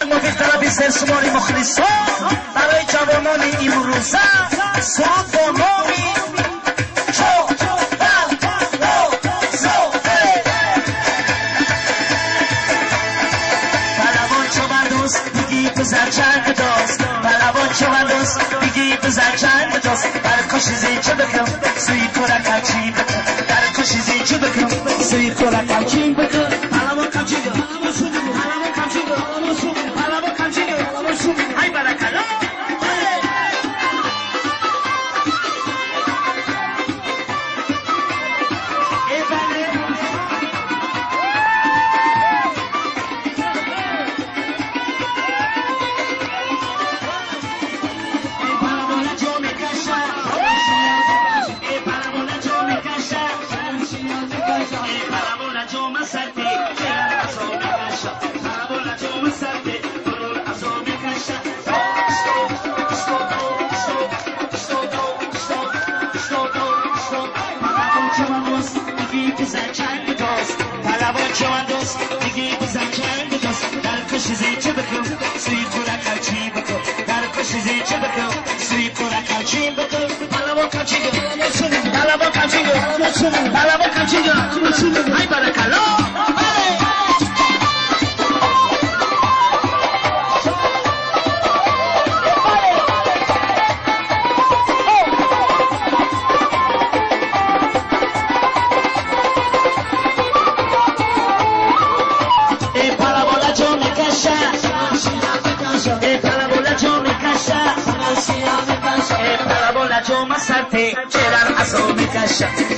مفید طلبی سرشماری مخلصا برای جوانان امروزه سرود با نامی بلوان چوبن دوست دیگی بزر چند دوست بلوان چوبن دوست دیگی بزر چند دوست در کشی زیچه بکن سوی کورکم چی بکن در کشی زیچه بکن سوی کورکم چی بکن بلوان کم چی بکن بلوان کم چی بکن بلوان کم چی بکن های برکلا های برکلا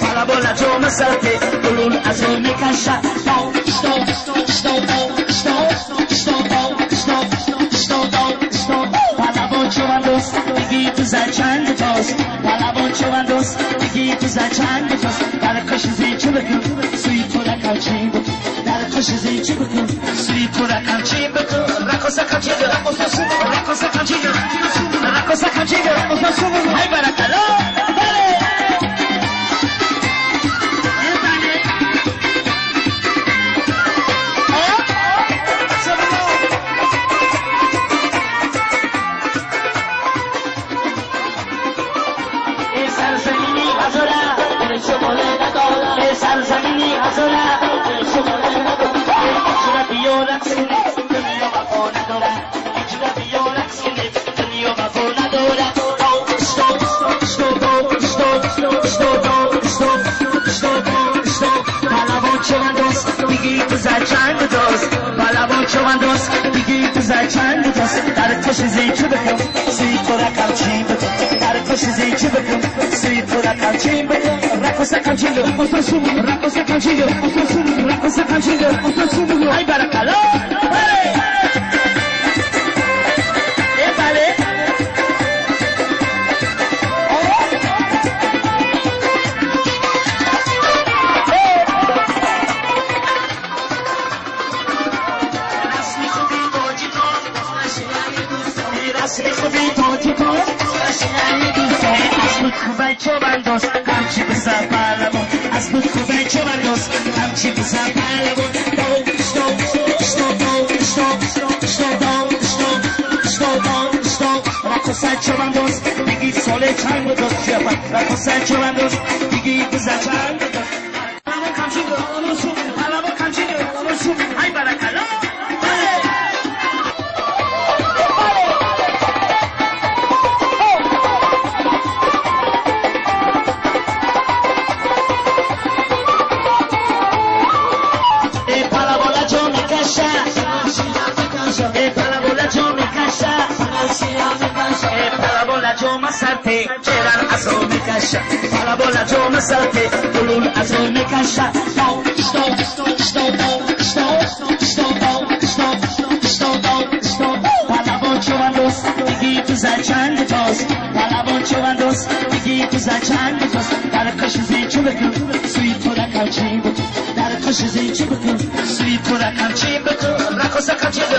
Palabola jo masate, ulul azul me kasha. Stop, stop, stop, stop, stop, stop, stop, stop, stop. Palabon chovandos, digi tu za chand tos. Palabon chovandos, digi tu za chand tos. Dar kosh zi chubku, sui pura kalchim. Dar kosh zi chubku, sui pura kalchim. Rakosa kalchim, rakosa kalchim, rakosa kalchim. Hai barakalo. Ay, barakalo. Palabola jo masate, ulul azul me kasha. Stop, stop, stop, stop, stop, stop, stop, stop, stop. Palabon chovandos, digi tu za chand tos. Palabon chovandos, digi tu za chand tos. Dar kosh zi chubku, sui pura kalchim. Dar kosh zi chubku, sui pura kalchim. Rakosa kalchim,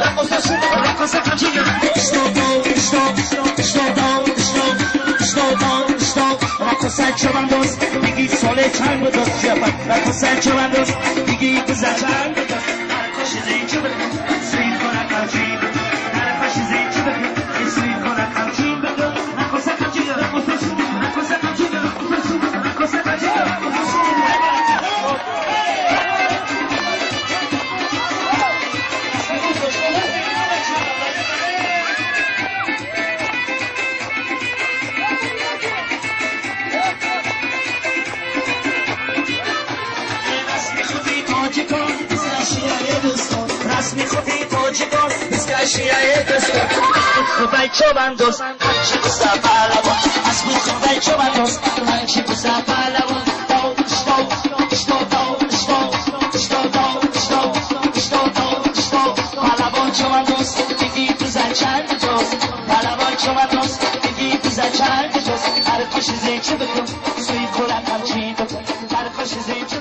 rakosa kalchim. Stop, stop, stop, stop, stop, stop. Rakosa chovandos, digi sole chand tos. Rakosa chovandos, digi tu za chand tos. Dar kosh zi chubku, sui pura kalchim. چیکار اسکاشیای دوست خوبای چوبندوس هرچی بسا بالامون از خوبای چوبندوس هرچی بسا بالامون بالامون چوبندوس دیگی تو زنچند جوز بالامون چوبندوس دیگی تو زنچند جوز هر خوش زیچه بکن سوی خورم همچین بکن هر خوش زیچه